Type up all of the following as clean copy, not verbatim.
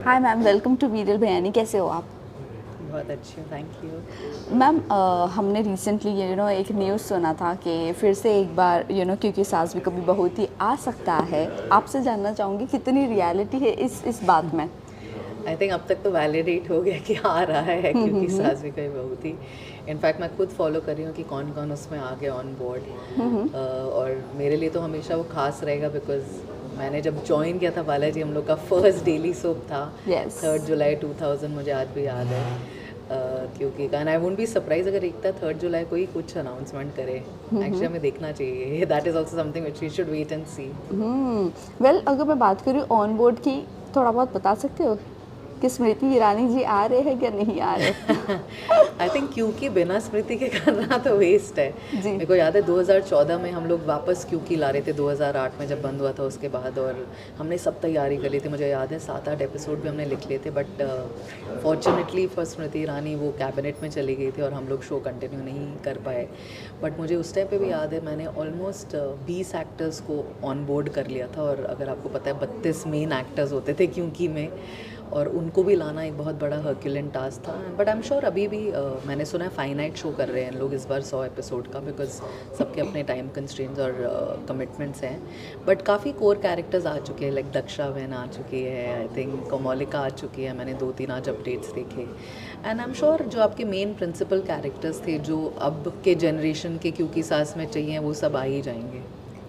Hi ma'am, welcome to वीरल बयानी। कैसे हो आप? बहुत अच्छी हूँ, थैंक यू। मैम, हमने रिसेंटली एक न्यूज़ सुना था कि फिर से एक बार क्योंकि सास भी कभी बहू थी आ सकता है। आपसे जानना चाहूँगी कितनी रियलिटी है इस बात में। आई थिंक अब तक तो वैलिडेट हो गया कि आ रहा है क्योंकि सास भी कहीं बहू थी। इनफैक्ट मैं खुद फॉलो कर रही हूँ कि कौन कौन उसमें आ गया ऑन बोर्ड। और मेरे लिए तो हमेशा वो खास रहेगा बिकॉज मैंने जब ज्वाइन किया था बालाजी, हम लोग का फर्स्ट डेली सोप था। यस। 3 जुलाई 2000 मुझे आज भी याद है। क्योंकि and I won't be surprise अगर एकता 3 जुलाई को ही कुछ अनाउंसमेंट करे। एक्चुअली हमें देखना चाहिए, that is also something which we should wait and see. Well, अगर मैं बात करूँ ऑन बोर्ड की, थोड़ा बहुत बता सकते हो कि स्मृति ईरानी जी आ रहे हैं या नहीं आ रहे? आई थिंक क्योंकि बिना स्मृति के करना तो वेस्ट है। जी। मेरे को याद है 2014 में हम लोग वापस क्योंकि ला रहे थे 2008 में जब बंद हुआ था उसके बाद, और हमने सब तैयारी कर ली थी। मुझे याद है 7-8 एपिसोड भी हमने लिख लिए थे, but fortunately for Smriti Irani वो कैबिनेट में चली गई थी और हम लोग शो कंटिन्यू नहीं कर पाए। बट मुझे उस टाइम पे भी याद है मैंने ऑलमोस्ट 20 एक्टर्स को ऑन बोर्ड कर लिया था। और अगर आपको पता है 32 मेन एक्टर्स होते थे क्योंकि में, और उनको भी लाना एक बहुत बड़ा हर्क्यूलिन टास्क था। बट आई एम श्योर अभी भी मैंने सुना है फाइनाइट शो कर रहे हैं लोग इस बार 100 एपिसोड का, बिकॉज सबके अपने टाइम कंस्ट्रेंट्स और कमिटमेंट्स हैं। बट काफ़ी कोर कैरेक्टर्स आ चुके हैं, लाइक दक्षा बहन आ चुकी है, आई थिंक कोमोलिका आ चुकी है। मैंने 2-3 आज अपडेट्स देखे। एंड आई एम श्योर जो आपके मेन प्रिंसिपल कैरेक्टर्स थे जो अब के जनरेशन के क्योंकि सास में चाहिए, वो सब आ ही जाएंगे।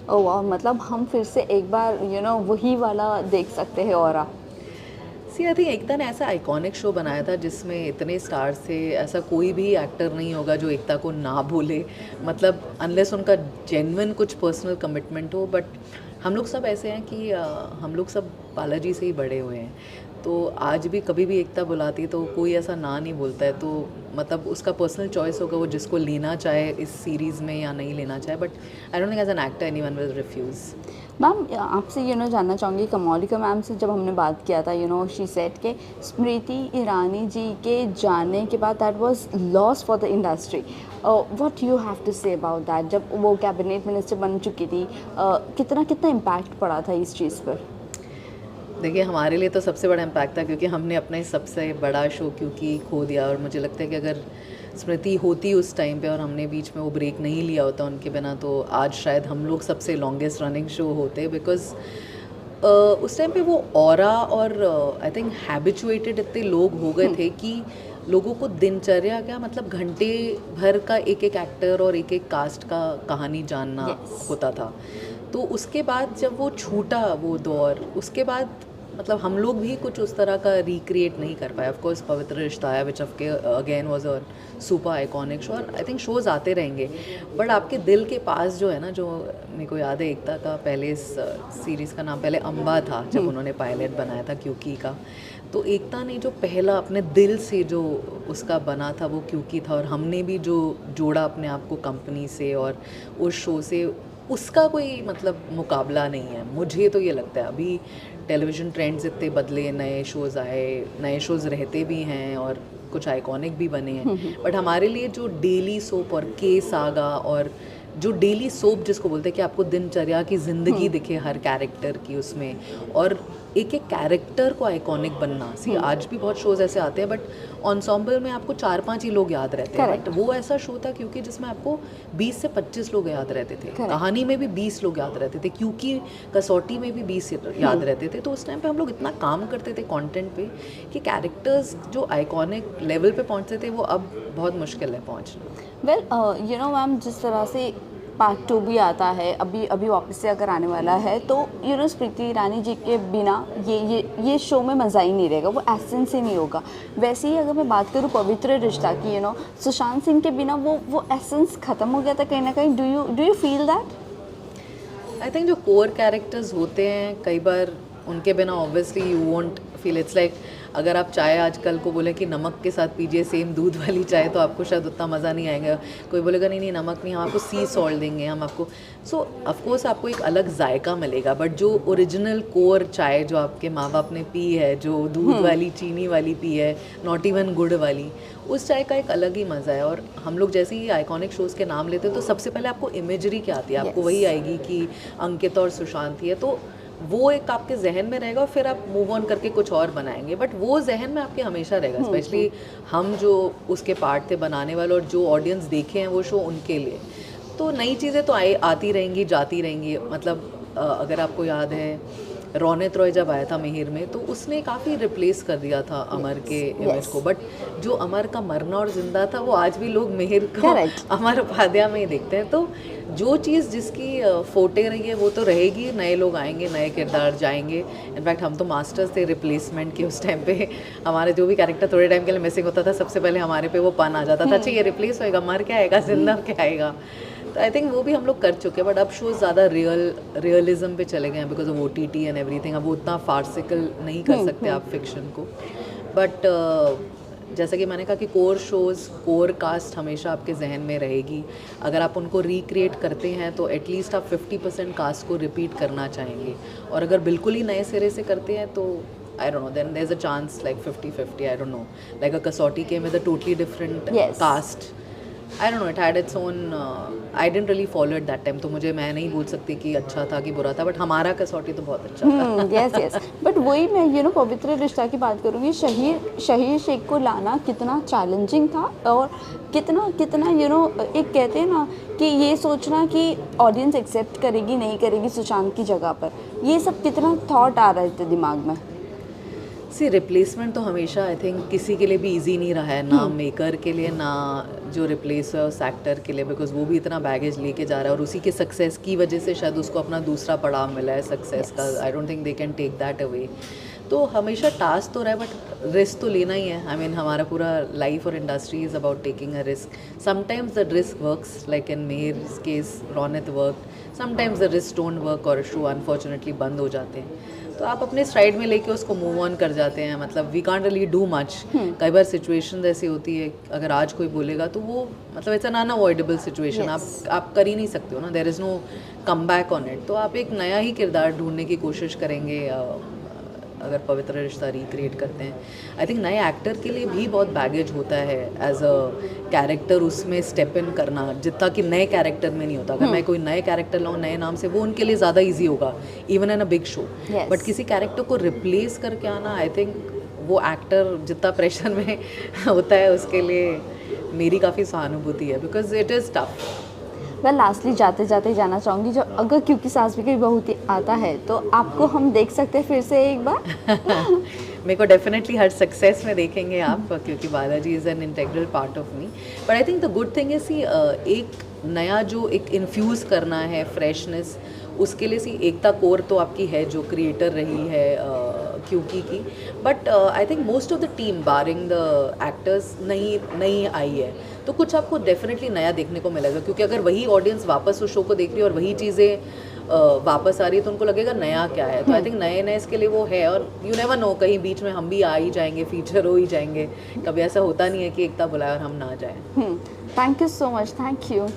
ओह वाह, मतलब हम फिर से एक बार वही वाला देख सकते हैं। और सी आई थिंक एकता ने ऐसा आइकॉनिक शो बनाया था जिसमें इतने स्टार्स थे, ऐसा कोई भी एक्टर नहीं होगा जो एकता को ना बोले, मतलब अनलेस उनका जेन्युइन कुछ पर्सनल कमिटमेंट हो। बट हम लोग सब ऐसे हैं कि हम लोग सब बालाजी से ही बड़े हुए हैं, तो आज भी कभी भी एकता बुलाती है तो कोई ऐसा ना नहीं बोलता है। तो मतलब उसका पर्सनल चॉइस होगा वो जिसको लेना चाहे इस सीरीज़ में या नहीं लेना चाहे। But I don't think as an actor anyone will refuse. Ma'am, आपसे जानना चाहूँगी, कमौलिका मैम से जब हमने बात किया था, शी सेड के स्मृति ईरानी जी के जाने के बाद that was loss for the industry. What you have to say about that? जब वो कैबिनेट मिनिस्टर बन चुकी थी, कितना कितना इम्पैक्ट पड़ा था इस चीज़ पर? देखिए, हमारे लिए तो सबसे बड़ा इम्पैक्ट था क्योंकि हमने अपना ही सबसे बड़ा शो क्योंकि खो दिया। और मुझे लगता है कि अगर स्मृति होती उस टाइम पे और हमने बीच में वो ब्रेक नहीं लिया होता उनके बिना, तो आज शायद हम लोग सबसे लॉन्गेस्ट रनिंग शो होते। बिकॉज उस टाइम पे वो ऑरा और आई थिंक हैबिचुएटेड इतने लोग हो गए थे कि लोगों को दिनचर्या क्या, मतलब घंटे भर का एक एक एक्टर और एक एक कास्ट का कहानी जानना होता था। तो उसके बाद जब वो छूटा वो दौर, उसके बाद मतलब हम लोग भी कुछ उस तरह का रिक्रिएट नहीं कर पाए। ऑफ कोर्स पवित्र रिश्ता आया विच ऑफ के again was a super iconic show, और आई थिंक शोज़ आते रहेंगे। बट आपके दिल के पास जो है ना, जो मेरे को याद है एकता का पहले इस सीरीज़ का नाम पहले अम्बा था जब उन्होंने पायलट बनाया था क्योंकि का। तो एकता ने जो पहला अपने दिल से जो उसका बना था वो क्योंकि था, और हमने भी जो जोड़ा अपने आप को कंपनी से और उस शो से, उसका कोई मतलब मुकाबला नहीं है। मुझे तो ये लगता है अभी टेलीविज़न ट्रेंड्स इतने बदले, नए शोज़ आए, नए शोज़ रहते भी हैं और कुछ आइकॉनिक भी बने हैं। बट हमारे लिए जो डेली सोप और के सागा और जो डेली सोप जिसको बोलते हैं कि आपको दिनचर्या की ज़िंदगी दिखे हर कैरेक्टर की उसमें, और एक एक कैरेक्टर को आइकॉनिक बनना। सी आज भी बहुत शोज़ ऐसे आते हैं बट ऑनसॉम्बल में आपको 4-5 ही लोग याद रहते हैं। बट वो ऐसा शो था क्योंकि जिसमें आपको 20 से 25 लोग याद रहते थे। कहानी में भी 20 लोग याद रहते थे, क्योंकि कसौटी में भी 20 याद रहते थे। तो उस टाइम पे हम लोग इतना काम करते थे कंटेंट पे कि कैरेक्टर्स जो आइकॉनिक लेवल पे पहुंचते थे वो अब बहुत मुश्किल है पहुंचना। वेल, मैम, जिस तरह से पार्ट 2 भी आता है, अभी अभी वापस से अगर आने वाला है, तो स्मृति ईरानी जी के बिना ये शो में मज़ा ही नहीं रहेगा, वो एसेंस ही नहीं होगा। वैसे ही अगर मैं बात करूँ पवित्र रिश्ता की, सुशांत सिंह के बिना वो एसेंस ख़त्म हो गया था कहीं ना कहीं। Do you feel that? I think जो कोर कैरेक्टर्स होते हैं कई बार उनके बिना obviously you won't feel. It's like अगर आप चाय आजकल को बोले कि नमक के साथ पीजिए सेम दूध वाली चाय, तो आपको शायद उतना मज़ा नहीं आएगा। कोई बोलेगा नहीं नहीं नमक नहीं, हम आपको सी सॉल्ट देंगे, हम आपको। सो ऑफकोर्स आपको एक अलग जायका मिलेगा। बट जो ओरिजिनल कोर चाय जो आपके माँ बाप ने पी है, जो दूध वाली चीनी वाली पी है, नॉट इवन गुड़ वाली, उस चाय का एक अलग ही मज़ा है। और हम लोग जैसे ही आइकॉनिक शोज़ के नाम लेते हैं तो सबसे पहले आपको इमेजरी क्या आती है, आपको वही आएगी कि अंकित और सुशांत ही है। तो वो एक आपके जहन में रहेगा और फिर आप मूव ऑन करके कुछ और बनाएंगे, बट वो जहन में आपके हमेशा रहेगा, स्पेशली हम जो उसके पार्ट थे बनाने वाले और जो ऑडियंस देखे हैं वो शो उनके लिए। तो नई चीज़ें तो आती रहेंगी जाती रहेंगी। मतलब अगर आपको याद है रौनित रॉय जब आया था मिहिर में, तो उसने काफ़ी रिप्लेस कर दिया था अमर के इमेज को, बट जो अमर का मरना और जिंदा था वो आज भी लोग मिहिर को अमर उपाध्याय में ही देखते हैं। तो जो चीज़ जिसकी फोटे रही है वो तो रहेगी, नए लोग आएंगे, नए किरदार जाएंगे। इनफैक्ट हम तो मास्टर्स थे रिप्लेसमेंट के। उस टाइम पे हमारे जो भी कैरेक्टर थोड़े टाइम के लिए मिसिंग होता था, सबसे पहले हमारे पे वो पन आ जाता था, अच्छा ये रिप्लेस होएगा, मर क्या आएगा, जिंदा क्या आएगा। तो आई थिंक वो भी हम लोग कर चुके हैं, बट अब शोज ज़्यादा रियलिज्म पे चले गए हैं because of OTT and everything. अब वो उतना फार्सिकल नहीं कर सकते आप फिक्शन को। बट जैसा कि मैंने कहा कि कोर शोज़, कोर कास्ट हमेशा आपके जहन में रहेगी। अगर आप उनको रिक्रिएट करते हैं तो एटलीस्ट आप 50% कास्ट को रिपीट करना चाहेंगे, और अगर बिल्कुल ही नए सिरे से करते हैं तो I don't know, then there's a chance like 50-50, I don't know. Like a Kasauti came with a totally different cast. I don't know, it had its own, I didn't really follow it that time, तो मैं नहीं बोल सकती कि अच्छा था कि बुरा था, बट हमारा कसौटी तो बहुत अच्छा था। यस बट वही मैं पवित्र रिश्ता की बात करूँगी, शहीर शेख को लाना कितना चैलेंजिंग था, और कितना एक कहते हैं ना कि ये सोचना कि ऑडियंस एक्सेप्ट करेगी नहीं करेगी सुशांत की जगह पर, ये सब कितना थॉट आ रहे थे दिमाग में। रिप्लेसमेंट तो हमेशा आई थिंक किसी के लिए भी इजी नहीं रहा है, ना मेकर के लिए ना जो रिप्लेस है उस एक्टर के लिए, बिकॉज वो भी इतना बैगेज लेके जा रहा है और उसी के सक्सेस की वजह से शायद उसको अपना दूसरा पड़ाव मिला है सक्सेस का। I don't think they can take that away. तो हमेशा टास्क तो रहा है, बट रिस्क तो लेना ही है। आई मीन हमारा पूरा लाइफ और industry is about taking a risk. Sometimes the risk works, like in Mehar's case Raunit work, sometimes the risk don't work और शो अनफॉर्चुनेटली बंद हो जाते हैं। तो आप अपने स्ट्राइड में लेके उसको मूव ऑन कर जाते हैं। मतलब we can't really do much. कई बार सिचुएशन ऐसी होती है, अगर आज कोई बोलेगा तो वो मतलब इट्स एन अनअवॉइडेबल सिचुएशन, आप कर ही नहीं सकते हो ना, there is no comeback on it. तो आप एक नया ही किरदार ढूंढने की कोशिश करेंगे अगर पवित्र रिश्ता रिक्रिएट करते हैं। आई थिंक नए एक्टर के लिए भी बहुत बैगेज होता है एज अ कैरेक्टर उसमें स्टेप इन करना, जितना कि नए कैरेक्टर में नहीं होता। अगर मैं कोई नए कैरेक्टर लाऊं नए नाम से, वो उनके लिए ज़्यादा ईजी होगा even in a big show. But किसी कैरेक्टर को रिप्लेस करके आना, आई थिंक वो एक्टर जितना प्रेशर में होता है उसके लिए मेरी काफ़ी सहानुभूति है, बिकॉज इट इज़ टफ। मैं लास्टली जाते जाते जाना चाहूँगी, जो अगर क्योंकि सास भी कभी बहू आता है तो आपको हम देख सकते हैं फिर से एक बार? मेरे को डेफिनेटली हर सक्सेस में देखेंगे आप, क्योंकि Balaji is an integral part of me. But I think the good thing is एक नया जो एक इन्फ्यूज़ करना है फ्रेशनेस, उसके लिए सी एकता कौर तो आपकी है जो क्रिएटर रही है क्योंकि की। But I think most of the team barring the actors नई आई है, तो कुछ आपको डेफिनेटली नया देखने को मिलेगा। क्योंकि अगर वही ऑडियंस वापस उस शो को देख रही है और वही चीज़ें वापस आ रही है तो उनको लगेगा नया क्या है। तो आई थिंक नए इसके लिए वो है, और यू नेवर नो, कहीं बीच में हम भी आ ही जाएंगे, फीचर हो ही जाएंगे। कभी ऐसा होता नहीं है कि एकता बुलाए और हम ना जाएं। Thank you so much, thank you.